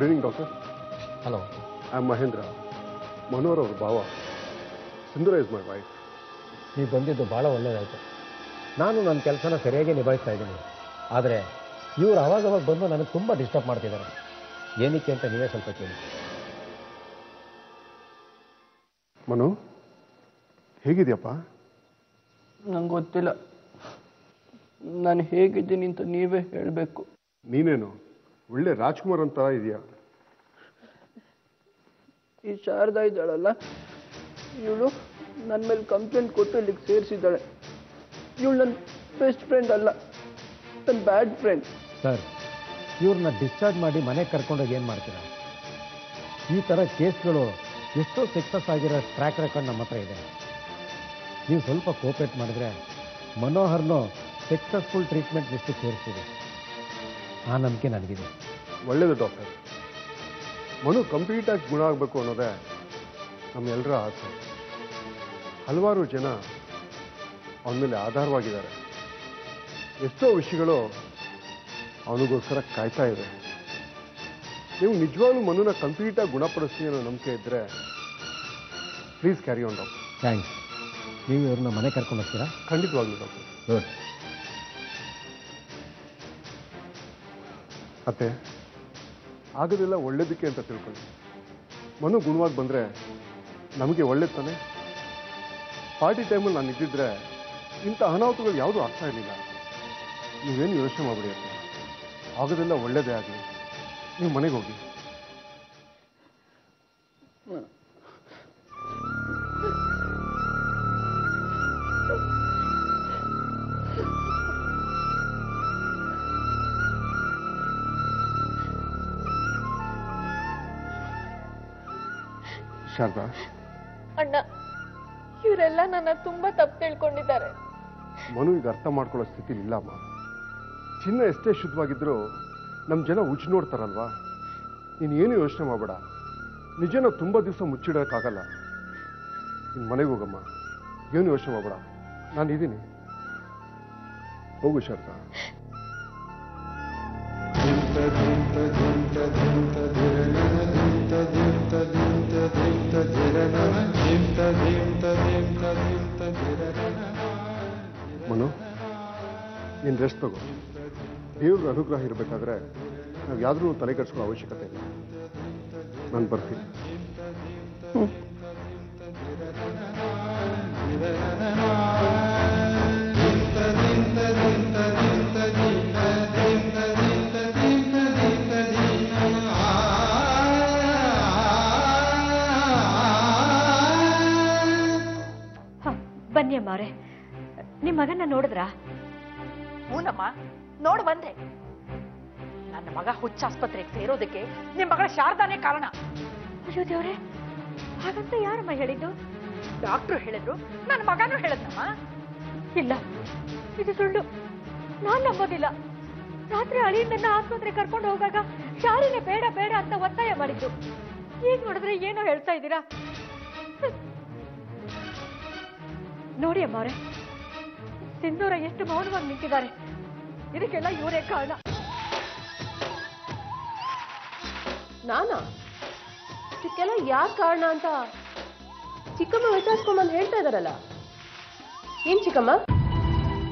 Good evening doctor. Hello, I am Mahendra, Manohar ಅವ್ರ ಭಾವ. Sindhura is my wife. ನೀವು ಬಂದಿದ್ದು ಭಾಳ ಒಳ್ಳೆಯದಾಯಿತು. ನಾನು ನನ್ನ ಕೆಲಸನ ಸರಿಯಾಗಿ ನಿಭಾಯಿಸ್ತಾ ಇದ್ದೀನಿ. ಆದರೆ ಇವರು ಅವಾಗವಾಗ ಬಂದು ನನಗೆ ತುಂಬ ಡಿಸ್ಟರ್ಬ್ ಮಾಡ್ತಿದ್ದಾರೆ. ಏನಕ್ಕೆ ಅಂತ ನೀವೇ ಸ್ವಲ್ಪ ಕೇಳಿ. ಮನು, ಹೇಗಿದೆಯಪ್ಪ? ನಂಗೆ ಗೊತ್ತಿಲ್ಲ. ನಾನು ಹೇಗಿದ್ದೀನಿ ಅಂತ ನೀವೇ ಹೇಳಬೇಕು. ನೀನೇನು ಒಳ್ಳೆ ರಾಜ್ಕುಮಾರ್ ಅಂತ ಇದೆಯಾ? ಈ ಶಾರದಾ ಇದ್ದಾಳಲ್ಲ, ಇವಳು ನನ್ನ ಮೇಲೆ ಕಂಪ್ಲೇಂಟ್ ಕೊಟ್ಟು ಇಲ್ಲಿಗೆ ಸೇರಿಸಿದ್ದಾಳೆ. ಇವಳು ನನ್ನ ಬೆಸ್ಟ್ ಫ್ರೆಂಡ್ ಅಲ್ಲ, ನನ್ನ ಬ್ಯಾಡ್ ಫ್ರೆಂಡ್. ಸರ್, ಇವ್ರನ್ನ ಡಿಸ್ಚಾರ್ಜ್ ಮಾಡಿ ಮನೆಗೆ ಕರ್ಕೊಂಡೋಗಿ ಏನು ಮಾಡ್ತೀರಾ? ಈ ಥರ ಕೇಸ್ಗಳು ಎಷ್ಟೋ ಸಕ್ಸಸ್ ಆಗಿರೋ ಟ್ರ್ಯಾಕ್ ರೆಕಾರ್ಡ್ ನಮ್ಮ ಹತ್ರ ಇದೆ. ನೀವು ಸ್ವಲ್ಪ ಕೋಪರೇಟ್ ಮಾಡಿದ್ರೆ ಮನೋಹರ್ನು ಸಕ್ಸಸ್ಫುಲ್ ಟ್ರೀಟ್ಮೆಂಟ್ ಲಿಸ್ಟಿಗೆ ಸೇರಿಸ್ತೀವಿ. ಆ ನಂಬಿಕೆ ನನಗಿದೆ. ಒಳ್ಳೆಯದು ಡಾಕ್ಟರ್. ಮನು ಕಂಪ್ಲೀಟಾಗಿ ಗುಣ ಆಗಬೇಕು ಅನ್ನೋದೇ ನಮ್ಮೆಲ್ಲರ ಆಸೆ. ಹಲವಾರು ಜನ ಅವನ ಮೇಲೆ ಆಧಾರವಾಗಿದ್ದಾರೆ. ಎಷ್ಟೋ ವಿಷಯಗಳು ಅವನಿಗೋಸ್ಕರ ಕಾಯ್ತಾ ಇದೆ. ನೀವು ನಿಜವಾಗ್ಲೂ ಮನುನ ಕಂಪ್ಲೀಟಾಗಿ ಗುಣಪಡಿಸ್ತೀವಿ ಅನ್ನೋ ನಂಬಿಕೆ ಇದ್ದರೆ please carry on doctor. Thanks. ನೀವು ಇವ್ರನ್ನ ಮನೆ ಕರ್ಕೊಂಡು ಹೋಗ್ತೀರಾ? ಖಂಡಿತವಾಗ್ಲೂ ಡಾಕ್ಟರ್. ಗುಡ್. ಮತ್ತೆ ಆಗೋದೆಲ್ಲ ಒಳ್ಳೇದಕ್ಕೆ ಅಂತ ತಿಳ್ಕೊಳ್ಳಿ. ಮನು ಗುಣವಾಗಿ ಬಂದರೆ ನಮಗೆ ಒಳ್ಳೇದು ತಾನೆ. ಪಾರ್ಟಿ ಟೈಮಲ್ಲಿ ನಾನು ಇದ್ದಿದ್ರೆ ಇಂಥ ಅನಾಹುತಗಳು ಯಾವುದೂ ಆಗ್ತಾ ಇರಲಿಲ್ಲ. ನೀವೇನು ಯೋಚನೆ ಮಾಡಬೇಡಿ ಅಂತ. ಆಗೋದೆಲ್ಲ ಒಳ್ಳೇದೇ ಆಗಲಿ. ನೀವು ಮನೆಗೆ ಹೋಗಿ. ಶಾರದಾ, ಅಣ್ಣ, ಇವರೆಲ್ಲ ನನ್ನ ತುಂಬಾ ತಪ್ಪು ತಿಳ್ಕೊಂಡಿದ್ದಾರೆ. ಮನು ಈಗ ಅರ್ಥ ಮಾಡ್ಕೊಳ್ಳೋ ಸ್ಥಿತಿಲಿ ಇಲ್ಲಮ್ಮ. ಚಿನ್ನ ಎಷ್ಟೇ ಶುದ್ಧವಾಗಿದ್ರೂ ನಮ್ಮ ಜನ ಉಚ್ಚಿ ನೋಡ್ತಾರಲ್ವಾ. ನೀನು ಏನು ಯೋಚನೆ ಮಾಡಬೇಡ. ನಿಜನ ತುಂಬ ದಿವಸ ಮುಚ್ಚಿಡೋಕ್ಕಾಗಲ್ಲ. ನಿನ್ನ ಮನೆಗೆ ಹೋಗಮ್ಮ. ಏನು ಯೋಚನೆ ಮಾಡಬೇಡ, ನಾನಿದ್ದೀನಿ. ಹೋಗು ಶಾರದಾ. ಮನು, ನೀನು ರೆಸ್ಟ್ ತಗೋ. ದೇವ್ರ ಅನುಗ್ರಹ ಇರಬೇಕಾದ್ರೆ ನಾವು ಯಾವ್ದ್ರೂ ತಲೆ ಕೆಡಿಸ್ಕೊಳ್ಳೋ ಅವಶ್ಯಕತೆ ಇಲ್ಲ. ನಾನು ಬರ್ತೀನಿ. ಬನ್ನಿ ಅಮ್ಮವ್ರೆ, ನಿಮ್ಮ ಮಗನ ನೋಡಿದ್ರಾ? ಹೂನಮ್ಮ, ನೋಡು ಬಂದೆ. ನನ್ನ ಮಗ ಹುಚ್ಚಾಸ್ಪತ್ರೆಗೆ ಸೇರೋದಕ್ಕೆ ನಿಮ್ಮ ಮಗಳ ಶಾರದಾನೇ ಕಾರಣ. ಅಯ್ಯೋ ದೇವ್ರೆ, ಹಾಗಂತ ಯಾರಮ್ಮ ಹೇಳಿದ್ದು? ಡಾಕ್ಟ್ರು ಹೇಳಿದ್ರು, ನನ್ನ ಮಗನೂ ಹೇಳಿದ್ನಮ್ಮ. ಇಲ್ಲ, ಇದು ಸುಳ್ಳು. ನಾನ್ ನಂಬೋದಿಲ್ಲ. ರಾತ್ರಿ ಅಳಿಯನ್ನ ಆಸ್ಪತ್ರೆ ಕರ್ಕೊಂಡು ಹೋಗಾಗ ಶಾಲಿನಿ ಬೇಡ ಬೇಡ ಅಂತ ಒತ್ತಾಯ ಮಾಡಿದ್ದು. ಈಗ ನೋಡಿದ್ರೆ ಏನೋ ಹೇಳ್ತಾ ಇದ್ದೀರಾ. ನೋಡಿ ಅಮ್ಮವ್ರೆ, ಸಿಂಧೂರ ಎಷ್ಟು ಮೌನವಾಗಿ ನಿಂತಿದ್ದಾರೆ. ಇದಕ್ಕೆಲ್ಲ ಇವರೇ ಕಾರಣ. ನಾನಾ? ಇದಕ್ಕೆಲ್ಲ ಯಾಕೆ ಕಾರಣ ಅಂತ ಚಿಕ್ಕಮ್ಮ ವಿಚಾರಿಸ್ಕೊಂಡ್ಬಂದು ಹೇಳ್ತಾ ಇದಾರಲ್ಲ. ಏನ್ ಚಿಕ್ಕಮ್ಮ?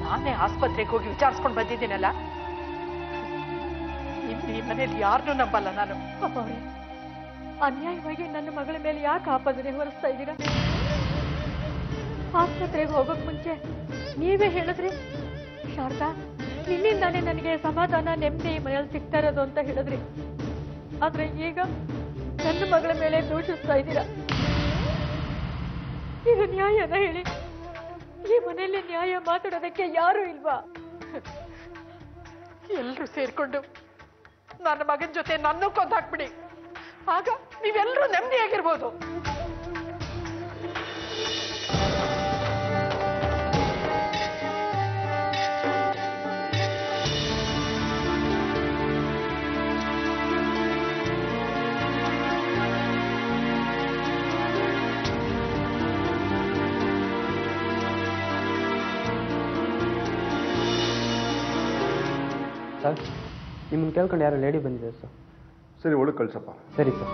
ನಾನೇ ಆಸ್ಪತ್ರೆಗೆ ಹೋಗಿ ವಿಚಾರಿಸ್ಕೊಂಡು ಬಂದಿದ್ದೀನಲ್ಲ. ಈ ಮನೇಲಿ ಯಾರನ್ನೂ ನಂಬಲ್ಲ ನಾನು. ಅಮ್ಮವ್ರೆ, ಅನ್ಯಾಯವಾಗಿ ನನ್ನ ಮಗಳ ಮೇಲೆ ಯಾಕೆ ಆಪಾದನೆ ಹೊರಿಸ್ತಾ ಇದ್ದೀರಾ? ಆಸ್ಪತ್ರೆಗೆ ಹೋಗೋಕ್ ಮುಂಚೆ ನೀವೇ ಹೇಳಿದ್ರಿ, ಶಾರದಾ ನಿನ್ನಿಂದಾನೇ ನನಗೆ ಸಮಾಧಾನ ನೆಮ್ಮದಿ ಮನೆಯಲ್ಲಿ ಸಿಗ್ತಾ ಇರೋದು ಅಂತ ಹೇಳಿದ್ರಿ. ಆದ್ರೆ ಈಗ ನನ್ನ ಮಗಳ ಮೇಲೆ ದೂಷಿಸ್ತಾ ಇದ್ದೀರಾ. ಇದು ನ್ಯಾಯನ ಹೇಳಿ? ಈ ಮನೆಯಲ್ಲಿ ನ್ಯಾಯ ಮಾತಾಡೋದಕ್ಕೆ ಯಾರೂ ಇಲ್ವಾ? ಎಲ್ಲರೂ ಸೇರ್ಕೊಂಡು ನನ್ನ ಮಗನ ಜೊತೆ ನನ್ನೂ ಕೊಂದಾಕ್ಬಿಡಿ. ಆಗ ನೀವೆಲ್ಲರೂ ನೆಮ್ಮದಿಯಾಗಿರ್ಬೋದು. ಸರ್, ನಿಮ್ಮನ್ನು ಕೇಳ್ಕೊಂಡು ಯಾರೋ ಲೇಡಿ ಬಂದಿದೆ ಸರ್. ಸರಿ, ಒಳಗೆ ಕಳ್ಸಪ್ಪ. ಸರಿ sir.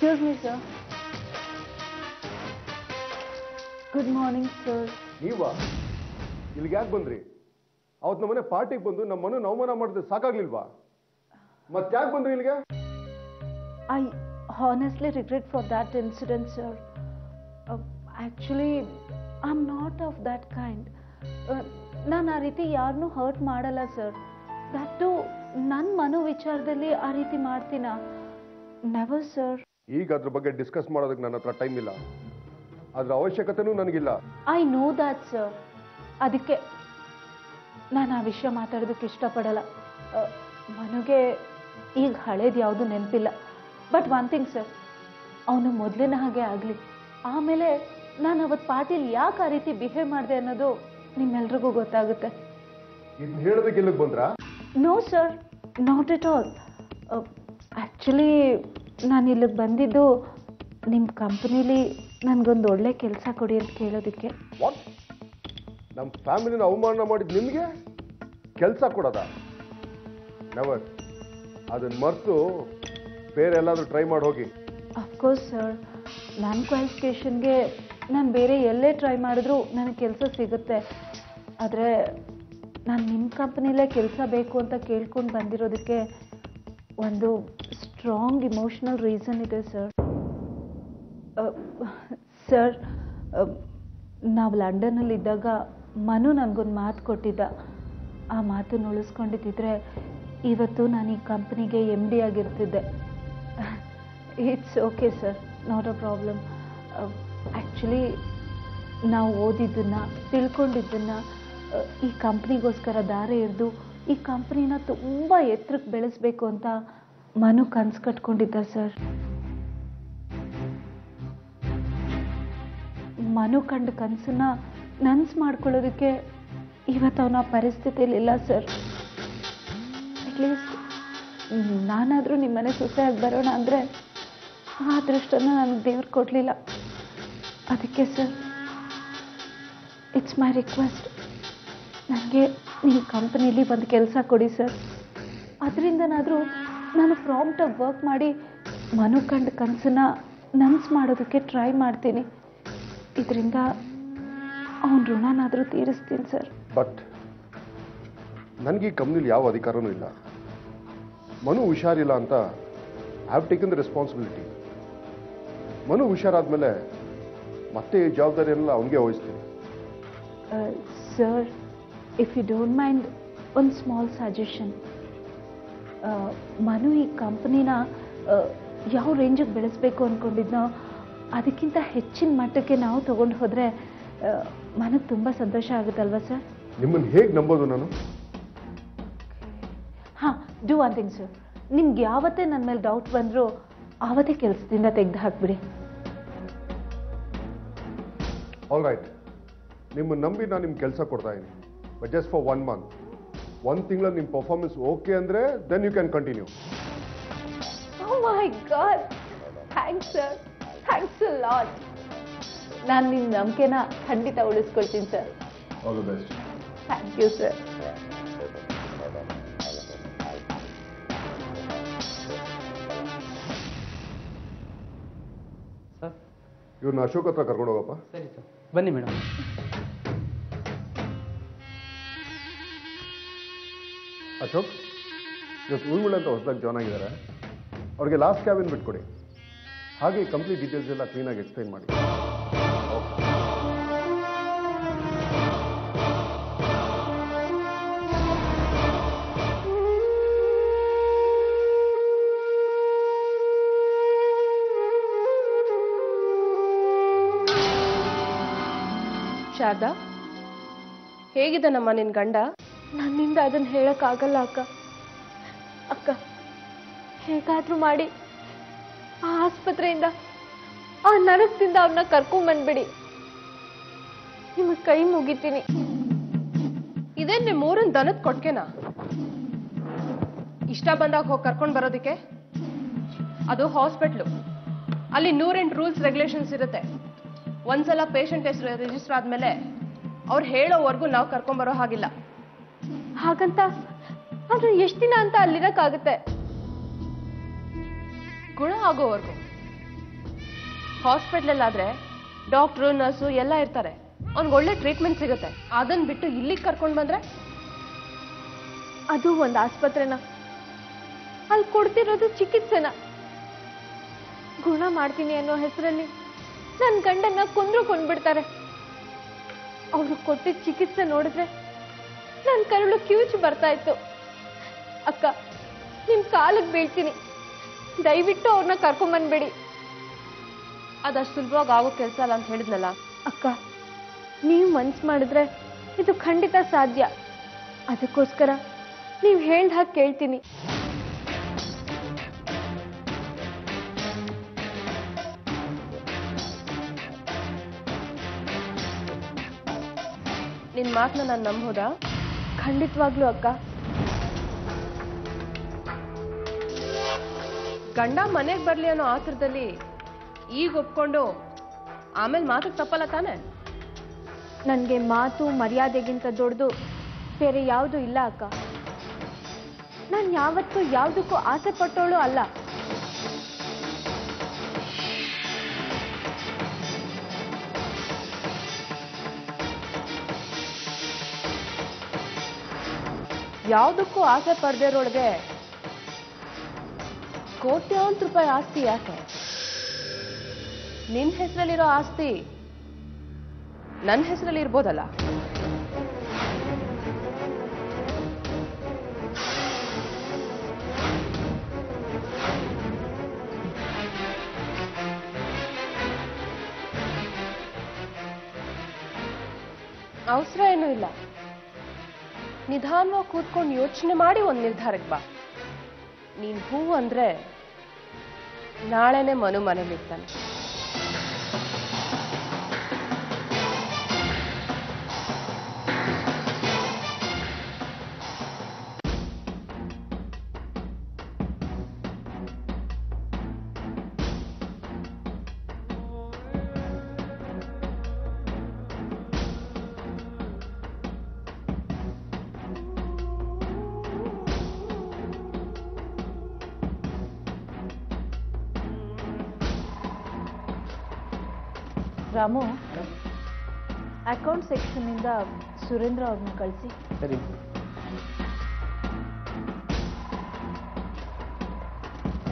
Excuse me, sir. Good morning, sir. ನೀವಾ ಇಲ್ಲಿಗೆ ಯಾಕೆ ಬಂದ್ರಿ? ಅವತ್ತು ನಮ್ಮನೆ ಪಾರ್ಟಿಗೆ ಬಂದು ನಮ್ಮ ಮನೆ ಅವಮಾನ ಮಾಡಿದ್ರೆ ಸಾಕಾಗ್ಲಿಲ್ವಾ? ಮತ್ತೆ ಯಾಕೆ ಬಂದ್ರಿ ಇಲ್ಲಿಗೆ? I honestly regret for that incident, sir. Actually, I'm not of that kind. ನಾನು ಆ ರೀತಿ ಯಾರನ್ನೂ ಹರ್ಟ್ ಮಾಡಲ್ಲ ಸರ್. ದಟ್ಟು ನನ್ನ ಮನೋ ವಿಚಾರದಲ್ಲಿ ಆ ರೀತಿ ಮಾಡ್ತೀನ? Never sir. ಈಗ ಅದ್ರ ಬಗ್ಗೆ ಡಿಸ್ಕಸ್ ಮಾಡೋದಕ್ಕೆ ನನ್ನ ಹತ್ರ ಟೈಮ್ ಇಲ್ಲ. ಅದ್ರ ಅವಶ್ಯಕತೆನೂ ನನಗಿಲ್ಲ. I know that sir. ಅದಕ್ಕೆ ನಾನು ಆ ವಿಷಯ ಮಾತಾಡೋದಕ್ಕೆ ಇಷ್ಟಪಡಲ್ಲ. ಮನುಗೆ ಈಗ ಹಳೇದು ಯಾವುದು ನೆನಪಿಲ್ಲ. ಬಟ್ ಒನ್ ಥಿಂಗ್ ಸರ್, ಅವನು ಮೊದಲಿನ ಹಾಗೆ ಆಗಲಿ. ಆಮೇಲೆ ನಾನು ಅವತ್ತು ಪಾರ್ಟಿಲಿ ಯಾಕೆ ಆ ರೀತಿ ಬಿಹೇವ್ ಮಾಡಿದೆ ಅನ್ನೋದು ನಿಮ್ಮೆಲ್ರಿಗೂ ಗೊತ್ತಾಗುತ್ತೆ. ಇದನ್ನ ಹೇಳೋದಕ್ಕೆ ಇಲ್ಲಿಗೆ ಬಂದ್ರಾ? No sir, not at all. Actually ನಾನು ಇಲ್ಲಿಗೆ ಬಂದಿದ್ದು ನಿಮ್ಮ ಕಂಪ್ನೀಲಿ ನನಗೊಂದು ಒಳ್ಳೆ ಕೆಲಸ ಕೊಡಿ ಅಂತ ಕೇಳೋದಕ್ಕೆ. ವಾಟ್? ನಮ್ಮ ಫ್ಯಾಮಿಲಿನ ಅವಮಾನ ಮಾಡಿದ್ ನಿಮಗೆ ಕೆಲಸ ಕೊಡೋದ? ನೆವರ್. ಅದನ್ನ ಮರೆತು ಬೇರೆ ಎಲ್ಲಾದರೂ ಟ್ರೈ ಮಾಡಿ ಹೋಗಿ. ಅಫ್ಕೋರ್ಸ್ ಸರ್, ನನ್ನ ಕ್ವಾಲಿಫಿಕೇಷನ್ಗೆ ನಾನು ಬೇರೆ ಎಲ್ಲೇ ಟ್ರೈ ಮಾಡಿದ್ರೂ ನನಗೆ ಕೆಲಸ ಸಿಗುತ್ತೆ. ಆದರೆ ನಾನು ನಿಮ್ಮ ಕಂಪ್ನಿಲೇ ಕೆಲಸ ಬೇಕು ಅಂತ ಕೇಳ್ಕೊಂಡು ಬಂದಿರೋದಕ್ಕೆ ಒಂದು ಸ್ಟ್ರಾಂಗ್ ಇಮೋಷ್ನಲ್ ರೀಸನ್ ಇದೆ ಸರ್. ಸರ್, ನಾವು ಲಂಡನ್ನಲ್ಲಿದ್ದಾಗ ಮನು ನನಗೊಂದು ಮಾತು ಕೊಟ್ಟಿದ್ದ. ಆ ಮಾತನ್ನು ಉಳಿಸ್ಕೊಂಡಿದ್ದಿದ್ರೆ ಇವತ್ತು ನಾನು ಈ ಕಂಪ್ನಿಗೆ MD ಆಗಿರ್ತಿದ್ದೆ. It's okay sir, not a problem. Actually ನಾವು ಓದಿದ್ದನ್ನು ತಿಳ್ಕೊಂಡಿದ್ದನ್ನು ಈ ಕಂಪ್ನಿಗೋಸ್ಕರ ದಾರಿ ಎರೆದು ಈ ಕಂಪ್ನಿನ ತುಂಬ ಎತ್ತರಕ್ಕೆ ಬೆಳೆಸಬೇಕು ಅಂತ ಮನು ಕನಸು ಕಟ್ಕೊಂಡಿದ್ದ ಸರ್. ಮನು ಕಂಡ ಕನಸನ್ನ ನನಸು ಮಾಡ್ಕೊಳ್ಳೋದಕ್ಕೆ ಇವತ್ತು ಅವನ ಪರಿಸ್ಥಿತಿಯಲ್ಲಿಲ್ಲ ಸರ್. ಅಟ್ಲೀಸ್ಟ್ ನಾನಾದರೂ ನಿಮ್ಮನೆ ಸೊಸೆಯಾಗಿ ಬರೋಣ ಅಂದರೆ ಆ ಅದೃಷ್ಟನ ನನಗೆ ದೇವ್ರು ಕೊಡಲಿಲ್ಲ. ಅದಕ್ಕೆ ಸರ್, ಇಟ್ಸ್ ಮೈ ರಿಕ್ವೆಸ್ಟ್, ನನಗೆ ನಿಮ್ಮ ಕಂಪನಿಲಿ ಒಂದು ಕೆಲಸ ಕೊಡಿ ಸರ್. ಅದರಿಂದನಾದರೂ ನಾನು ಪ್ರಾಂಪ್ಟಾಗಿ ವರ್ಕ್ ಮಾಡಿ ಮನು ಕಂಡ ಕನಸನ್ನ ನನಸು ಮಾಡೋದಕ್ಕೆ ಟ್ರೈ ಮಾಡ್ತೀನಿ. ಇದರಿಂದ ಅವನ ಋಣನಾದರೂ ತೀರಿಸ್ತೀನಿ ಸರ್. ಬಟ್ ನನಗೆ ಈ ಕಂಪ್ನಿಲಿ ಯಾವ ಅಧಿಕಾರನೂ ಇಲ್ಲ. ಮನು ಹುಷಾರಿಲ್ಲ ಅಂತ I have taken the responsibility. Manu ಹುಷಾರಾದ್ಮೇಲೆ ಮತ್ತೆ ಈ ಜವಾಬ್ದಾರಿಯನ್ನೆಲ್ಲ ಅವನಿಗೆ ವಹಿಸ್ತೀನಿ. Sir, if you don't mind, ಒಂದು ಸ್ಮಾಲ್ ಸಜೆಷನ್. ಮನು ಈ ಕಂಪ್ನಿನ ಯಾವ ರೇಂಜಿಗೆ ಬೆಳೆಸಬೇಕು ಅಂದ್ಕೊಂಡಿದ್ನೋ ಅದಕ್ಕಿಂತ ಹೆಚ್ಚಿನ ಮಟ್ಟಕ್ಕೆ ನಾವು ತೊಗೊಂಡು ಹೋದರೆ ಮನಗೆ ತುಂಬ ಸಂತೋಷ ಆಗುತ್ತಲ್ವ ಸರ್? ನಿಮ್ಮನ್ನು ಹೇಗೆ ನಂಬೋದು ನಾನು? ಹಾಂ, ಡೂ ಒನ್ ಥಿಂಗ್ ಸರ್. ನಿಮ್ಗೆ ಯಾವತ್ತೇ ನನ್ನ ಮೇಲೆ ಡೌಟ್ ಬಂದರೂ ಆವತ್ತೇ ಕೆಲಸದಿಂದ ತೆಗೆದು ಹಾಕ್ಬಿಡಿ. ಆಲ್ ರೈಟ್, ನಿಮ್ಮನ್ನು ನಂಬಿ ನಾನು ನಿಮ್ಗೆ ಕೆಲಸ ಕೊಡ್ತಾ ಇದ್ದೀನಿ. But just for 1 month. 1 ತಿಂಗಳ ನಿಮ್ಮ ಪರ್ಫಾರ್ಮೆನ್ಸ್ ಓಕೆ ಅಂದರೆ then you can continue. Oh my god, thanks sir, thanks a lot. ನಾನು ನಿಮ್ಮ ನಂಬಿಕೆನ ಖಂಡಿತ ಉಳಿಸ್ಕೊಳ್ತೀನಿ sir. All the best. Thank you sir. Sir, ಇವ್ರನ್ನ ಅಶೋಕ್ ಹತ್ರ ಕರ್ಕೊಂಡು ಹೋಗಪ್ಪ. ಸರಿ ಸರ್, ಬನ್ನಿ ಮೇಡಮ್. ಅಶೋಕ್, ಇವತ್ತು ಊರ್ಮಿಳ ಅಂತ ಹೊಸದಾಗಿ ಜಾಯ್ನ್ ಆಗಿದ್ದಾರೆ. ಅವ್ರಿಗೆ ಲಾಸ್ಟ್ ಕ್ಯಾಬಿನ್ ಬಿಟ್ಕೊಡಿ. ಹಾಗೆ ಕಂಪ್ಲೀಟ್ ಡೀಟೇಲ್ಸ್ ಎಲ್ಲ ಕ್ಲೀನಾಗಿ ಎಕ್ಸ್ಪ್ಲೈನ್ ಮಾಡಿ. ಶಾರದಾ, ಹೇಗಿದ್ದಾನಮ್ಮ ನಿನ್ ಗಂಡ? ನನ್ನಿಂದ ಅದನ್ನು ಹೇಳೋಕ್ಕಾಗಲ್ಲ ಅಕ್ಕ. ಅಕ್ಕ, ಹೇಗಾದರೂ ಮಾಡಿ ಆ ಆಸ್ಪತ್ರೆಯಿಂದ, ಆ ನರಕದಿಂದ ಅವ್ರನ್ನ ಕರ್ಕೊಂಡ್ಬಂದ್ಬಿಡಿ. ನಿಮಗೆ ಕೈ ಮುಗಿತೀನಿ. ಇದೇನ್ ನಿಮ್ಮ ಊರಿನ ದನದ ಕೊಟ್ಕೆನಾ? ಇಷ್ಟ ಬಂದಾಗ ಹೋಗಿ ಕರ್ಕೊಂಡು ಬರೋದಕ್ಕೆ? ಅದು ಹಾಸ್ಪಿಟ್ಲು, ಅಲ್ಲಿ 108 ರೂಲ್ಸ್ ರೆಗ್ಯುಲೇಷನ್ಸ್ ಇರುತ್ತೆ. ಒಂದ್ಸಲ ಪೇಷಂಟ್ ಹೆಸರು ರಿಜಿಸ್ಟರ್ ಆದ್ಮೇಲೆ ಅವ್ರು ಹೇಳೋವರೆಗೂ ನಾವು ಕರ್ಕೊಂಬರೋ ಹಾಗಿಲ್ಲ. ಹಾಗಂತ ಆದ್ರೆ ಎಷ್ಟು ದಿನ ಅಂತ ಅಲ್ಲಿರಕ್ಕಾಗತ್ತೆ? ಗುಣ ಆಗೋವರೆಗೂ. ಹಾಸ್ಪಿಟ್ಲಲ್ಲಿ ಆದ್ರೆ ಡಾಕ್ಟ್ರು ನರ್ಸು ಎಲ್ಲ ಇರ್ತಾರೆ, ಅವ್ನಿಗೆ ಒಳ್ಳೆ ಟ್ರೀಟ್ಮೆಂಟ್ ಸಿಗುತ್ತೆ. ಅದನ್ನ ಬಿಟ್ಟು ಇಲ್ಲಿಗೆ ಕರ್ಕೊಂಡು ಬಂದ್ರೆ ಅದು ಒಂದು ಆಸ್ಪತ್ರೆನ, ಅಲ್ಲಿ ಕೊಡ್ತಿರೋದು ಚಿಕಿತ್ಸೆನ. ಗುಣ ಮಾಡ್ತೀನಿ ಅನ್ನೋ ಹೆಸರಲ್ಲಿ ನನ್ನ ಗಂಡನ್ನ ಕೊಂದ್ಬಿಡ್ತಾರೆ. ಅವ್ರು ಕೊಟ್ಟಿದ್ದ ಚಿಕಿತ್ಸೆ ನೋಡಿದ್ರೆ ನನ್ನ ಕರುಳು ಕಿವುಚು ಬರ್ತಾ ಇತ್ತು. ಅಕ್ಕ, ನಿಮ್ ಕಾಲಿಗೆ ಬೀಳ್ತೀನಿ, ದಯವಿಟ್ಟು ಅವ್ರನ್ನ ಕರ್ಕೊಂಬಂದ್ಬೇಡಿ. ಅದಷ್ಟು ಸುಲಭವಾಗಿ ಆಗೋ ಕೆಲಸ ಅಲ್ಲ ಅಂತ ಹೇಳಿದ್ನಲ್ಲ. ಅಕ್ಕ, ನೀವು ಮನ್ಸು ಮಾಡಿದ್ರೆ ಇದು ಖಂಡಿತ ಸಾಧ್ಯ. ಅದಕ್ಕೋಸ್ಕರ ನೀವು ಹೇಳ್ದ ಹಾಗೆ ಕೇಳ್ತೀನಿ. ನಿನ್ ಮಾತನ್ನ ನಾನು ನಂಬೋದಾ? ಖಂಡಿತವಾಗ್ಲೂ ಅಕ್ಕ. ಗಂಡ ಮನೆಗೆ ಬರ್ಲಿ ಅನ್ನೋ ಆತರದಲ್ಲಿ ಈಗ ಒಪ್ಕೊಂಡು ಆಮೇಲೆ ಮಾತಿಗೆ ತಪ್ಪಲ್ಲ ತಾನೆ? ನನಗೆ ಮಾತು ಮರ್ಯಾದೆಗಿಂತ ದೊಡ್ಡದು ಬೇರೆ ಯಾವುದು ಇಲ್ಲ ಅಕ್ಕ. ನಾನು ಯಾವತ್ತೂ ಯಾವುದಕ್ಕೂ ಆಸೆ ಪಟ್ಟೋಳು ಅಲ್ಲ. ಯಾವುದಕ್ಕೂ ಆಸೆ ಪಡೆದಿರೋಳಿಗೆ ಕೋಟ್ಯಾಂತರ ರೂಪಾಯಿ ಆಸ್ತಿ ಯಾಕೆ? ನಿನ್ನ ಹೆಸರಲ್ಲಿರೋ ಆಸ್ತಿ ನನ್ನ ಹೆಸರಲ್ಲಿ ಇರ್ಬೋದಲ್ಲ. ಅವಸರ ಏನೂ ಇಲ್ಲ. ನಿಧಾನವಾಗಿ ಕೂತ್ಕೊಂಡು ಯೋಚನೆ ಮಾಡಿ ಒಂದು ನಿರ್ಧಾರಕ್ಕೆ ಬಾ. ನೀನ್ ಹೂ ಅಂದ್ರೆ ನಾಳೆನೆ ಮನು ಮನೇಲಿರ್ತಾನೆ. ರಾಮು, ಅಕೌಂಟ್ ಸೆಕ್ಷನ್ನಿಂದ ಸುರೇಂದ್ರ ಅವ್ರನ್ನ ಕಳಿಸಿ. ಸರಿ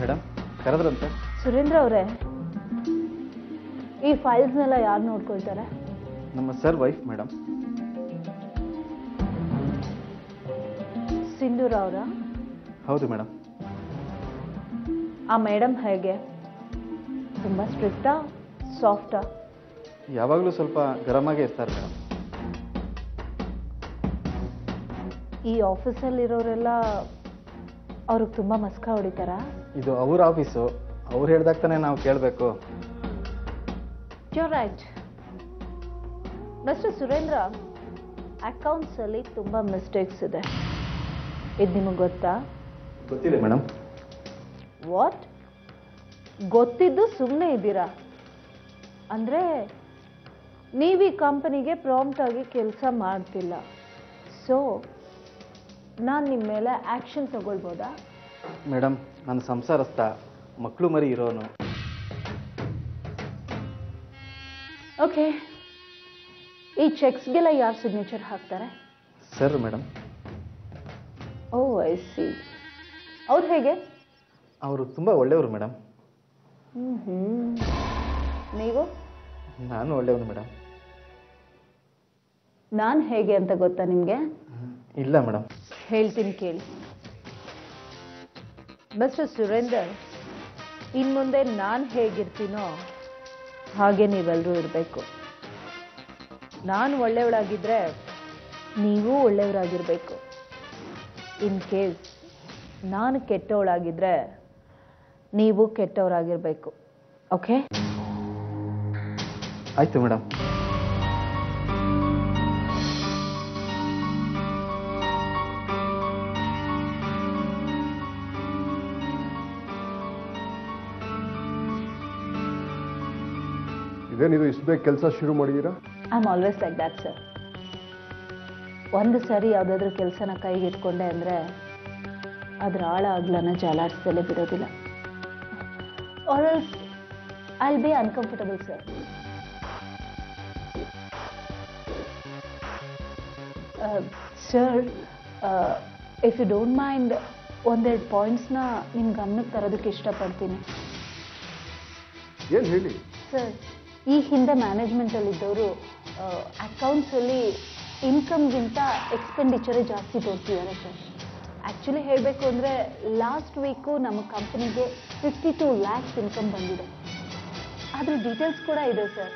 ಮೇಡಮ್, ಕರೆದ್ರಂತೆ. ಸುರೇಂದ್ರ ಅವರೇ, ಈ ಫೈಲ್ಸ್ನೆಲ್ಲ ಯಾರು ನೋಡ್ಕೊಳ್ತಾರೆ? ನಮ್ಮ ಸರ್ ವೈಫ್ ಮೇಡಮ್. ಸಿಂಧೂರ ಅವರ? ಹೌದು ಮೇಡಮ್. ಆ ಮೇಡಮ್ ಹೇಗೆ? ತುಂಬ ಸ್ಟ್ರಿಕ್ಟಾ, ಸಾಫ್ಟಾ? ಯಾವಾಗಲೂ ಸ್ವಲ್ಪ ಗರಮಾಗೇ ಇರ್ತಾರೆ ಮೇಡಮ್. ಈ ಆಫೀಸಲ್ಲಿರೋರೆಲ್ಲ ಅವ್ರಿಗೆ ತುಂಬ ಮಸ್ಕ ಹೊಡಿತಾರ? ಇದು ಅವ್ರ ಆಫೀಸು, ಅವ್ರು ಹೇಳ್ದಾಗ ತಾನೇ ನಾವು ಕೇಳಬೇಕು. You're right. ಮಿಸ್ಟರ್ ಸುರೇಂದ್ರ, ಅಕೌಂಟ್ಸಲ್ಲಿ ತುಂಬ ಮಿಸ್ಟೇಕ್ಸ್ ಇದೆ. ಇದು ನಿಮಗೆ ಗೊತ್ತಾ? ಗೊತ್ತಿದೆ ಮೇಡಮ್. ವಾಟ್? ಗೊತ್ತಿದ್ದು ಸುಮ್ಮನೆ ಇದ್ದೀರಾ? ಅಂದರೆ ನೀವು ಈ ಕಂಪನಿಗೆ ಪ್ರಾಂಪ್ಟ್ ಆಗಿ ಕೆಲಸ ಮಾಡ್ತಿಲ್ಲ. ಸೊ ನಾನು ನಿಮ್ಮ ಮೇಲೆ ಆ್ಯಕ್ಷನ್ ತಗೊಳ್ಬೋದಾ? ಮೇಡಮ್, ನನ್ನ ಸಂಸಾರಸ್ಥ, ಮಕ್ಕಳು ಮರಿ ಇರೋನು. ಓಕೆ, ಈ ಚೆಕ್ಸ್ಗೆಲ್ಲ ಯಾರು ಸಿಗ್ನೇಚರ್ ಹಾಕ್ತಾರೆ? Sir madam. Oh, I see. ಅವ್ರು ಹೇಗೆ? ಅವರು ತುಂಬ ಒಳ್ಳೆಯವರು ಮೇಡಮ್. ನೀವು? ನಾನು ಒಳ್ಳೆಯವನು ಮೇಡಮ್. ನಾನು ಹೇಗೆ ಅಂತ ಗೊತ್ತಾ ನಿಮಗೆ? ಇಲ್ಲ ಮೇಡಮ್. ಹೇಳ್ತೀನಿ ಕೇಳಿ. ಮಿಸ್ಟರ್ ಸುರೇಂದರ್, ಇನ್ಮುಂದೆ ನಾನು ಹೇಗಿರ್ತೀನೋ ಹಾಗೆ ನೀವೆಲ್ಲರೂ ಇರಬೇಕು. ನಾನು ಒಳ್ಳೆಯವಳಾಗಿದ್ದರೆ ನೀವು ಒಳ್ಳೆಯವರಾಗಿರಬೇಕು. ಇನ್ ಕೇಸ್ ನಾನು ಕೆಟ್ಟವಳಾಗಿದ್ದರೆ ನೀವು ಕೆಟ್ಟವರಾಗಿರಬೇಕು. ಓಕೆ? ಆಯಿತು ಮೇಡಮ್. ಇದೇನಿದು ಇಷ್ಟು ಬೇಗ ಕೆಲಸ ಶುರು ಮಾಡಿದ್ದೀರಾ? I am always like that sir. ಒಂದು ಸರಿ ಯಾವುದಾದ್ರೂ ಕೆಲಸನ ಕೈಗೆ ಇಟ್ಕೊಂಡೆ ಅಂದರೆ ಅದ್ರ ಆಳ ಅಗ್ಲನ ಜಾಲಾಡಿಸ್ದಲೇ ಬಿಡೋದಿಲ್ಲ. Or else I will be uncomfortable sir. Sir, if you don't mind ಒಂದೆರಡು ಪಾಯಿಂಟ್ಸ್ನ ನಿಮ್ಮ ಗಮನಕ್ಕೆ ತರೋದಕ್ಕೆ ಇಷ್ಟಪಡ್ತೀನಿ. ಏನು ಹೇಳಿ? ಸರ್, ಈ ಹಿಂದೆ ಮ್ಯಾನೇಜ್ಮೆಂಟಲ್ಲಿದ್ದವರು ಅಕೌಂಟ್ಸಲ್ಲಿ ಇನ್ಕಮ್ಗಿಂತ ಎಕ್ಸ್ಪೆಂಡಿಚರೇ ಜಾಸ್ತಿ ತೋರಿಸಿದ್ದಾರೆ ಸರ್. ಆ್ಯಕ್ಚುಲಿ ಹೇಳಬೇಕು ಅಂದರೆ ಲಾಸ್ಟ್ ವೀಕು ನಮ್ಮ ಕಂಪನಿಗೆ 52 lakhs ಇನ್ಕಮ್ ಬಂದಿದೆ. ಅದ್ರ ಡೀಟೇಲ್ಸ್ ಕೂಡ ಇದೆ ಸರ್.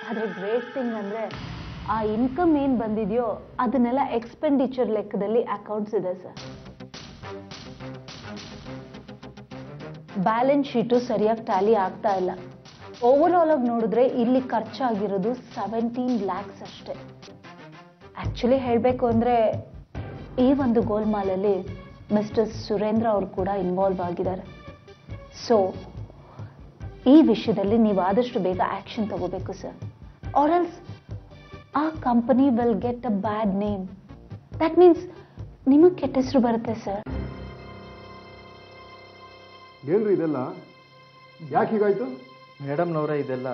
ಆದರೆ ಗ್ರೇಟ್ ಥಿಂಗ್ ಅಂದರೆ ಆ ಇನ್ಕಮ್ ಏನು ಬಂದಿದೆಯೋ ಅದನ್ನೆಲ್ಲ ಎಕ್ಸ್ಪೆಂಡಿಚರ್ ಲೆಕ್ಕದಲ್ಲಿ ಅಕೌಂಟ್ಸ್ ಇದೆ ಸರ್. ಬ್ಯಾಲೆನ್ಸ್ ಶೀಟು ಸರಿಯಾಗಿ ಟ್ಯಾಲಿ ಆಗ್ತಾ ಇಲ್ಲ. ಓವರಾಲ್ ಆಗಿ ನೋಡಿದ್ರೆ ಇಲ್ಲಿ ಖರ್ಚಾಗಿರೋದು 17 lakhs ಅಷ್ಟೇ. ಆ್ಯಕ್ಚುಲಿ ಹೇಳಬೇಕು ಅಂದರೆ ಈ ಒಂದು ಗೋಲ್ಮಾಲಲ್ಲಿ ಮಿಸ್ಟರ್ ಸುರೇಂದ್ರ ಅವರು ಕೂಡ ಇನ್ವಾಲ್ವ್ ಆಗಿದ್ದಾರೆ. ಸೊ ಈ ವಿಷಯದಲ್ಲಿ ನೀವು ಆದಷ್ಟು ಬೇಗ ಆ್ಯಕ್ಷನ್ ತಗೋಬೇಕು ಸರ್. ಆರ್ ಎಲ್ಸ್ ಆ company will get a bad name. That means ನಿಮಗೆ ಕೆಟ್ಟ ಹೆಸರು ಬರುತ್ತೆ ಸರ್. ಏನ್ರಿ ಇದೆಲ್ಲ? ಯಾಕೆ ಹೀಗಾಯ್ತು? ಮೇಡಮ್ನವರ ಇದೆಲ್ಲ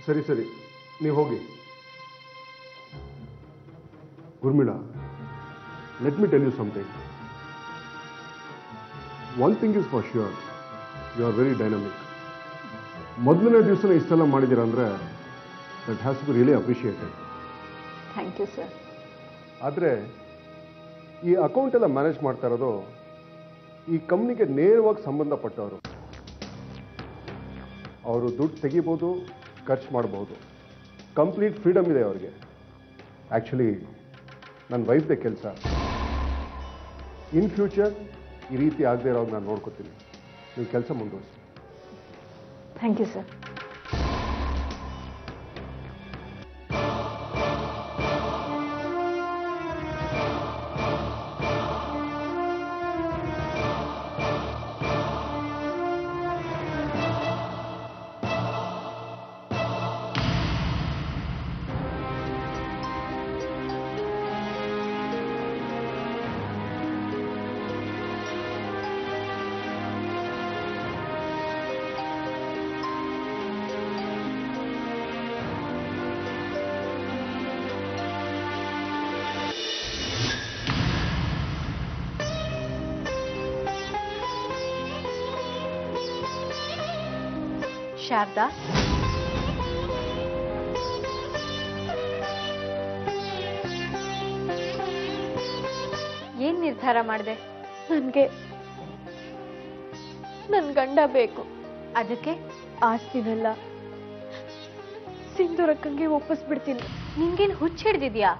ಸರಿ ಸರಿ, ನೀವು ಹೋಗಿ. Urmila, let me tell you something. One thing is for sure, you are very dynamic. ಮೊದಲನೇ ದಿವಸನೇ ಇಷ್ಟೆಲ್ಲ ಮಾಡಿದ್ದೀರಾ ಅಂದರೆ that has to be really appreciated. Thank you sir. ಆದರೆ ಈ ಅಕೌಂಟ್ ಎಲ್ಲ ಮ್ಯಾನೇಜ್ ಮಾಡ್ತಾ ಇರೋದು ಈ ಕಂಪ್ನಿಗೆ ನೇರವಾಗಿ ಸಂಬಂಧಪಟ್ಟವರು. ಅವರು ದುಡ್ಡು ತೆಗಿಬೋದು, ಖರ್ಚು ಮಾಡ್ಬೋದು, ಕಂಪ್ಲೀಟ್ ಫ್ರೀಡಮ್ ಇದೆ ಅವ್ರಿಗೆ. ಆ್ಯಕ್ಚುಲಿ ನನ್ನ ವೈಫ್ದೇ ಕೆಲಸ. ಇನ್ ಫ್ಯೂಚರ್ ಈ ರೀತಿ ಆಗದೆ ಇರೋವಾಗ ನಾನು ನೋಡ್ಕೋತೀನಿ. ನೀವು ಕೆಲಸ ಮುಂದುವರಿಸಿ. Thank you sir. ಶಾರದಾ, ಏನ್ ನಿರ್ಧಾರ ಮಾಡಿದೆ? ನನಗೆ ನನ್ನ ಗಂಡ ಬೇಕು. ಅದಕ್ಕೆ ಆಸ್ತಿನೆಲ್ಲ ಸಿಂಧೂರಕ್ಕಂಗೆ ಒಪ್ಪಿಸ್ಬಿಡ್ತೀನಿ. ನಿನ್ಗೇನು ಹುಚ್ಚ ಹಿಡ್ದಿದ್ಯಾ?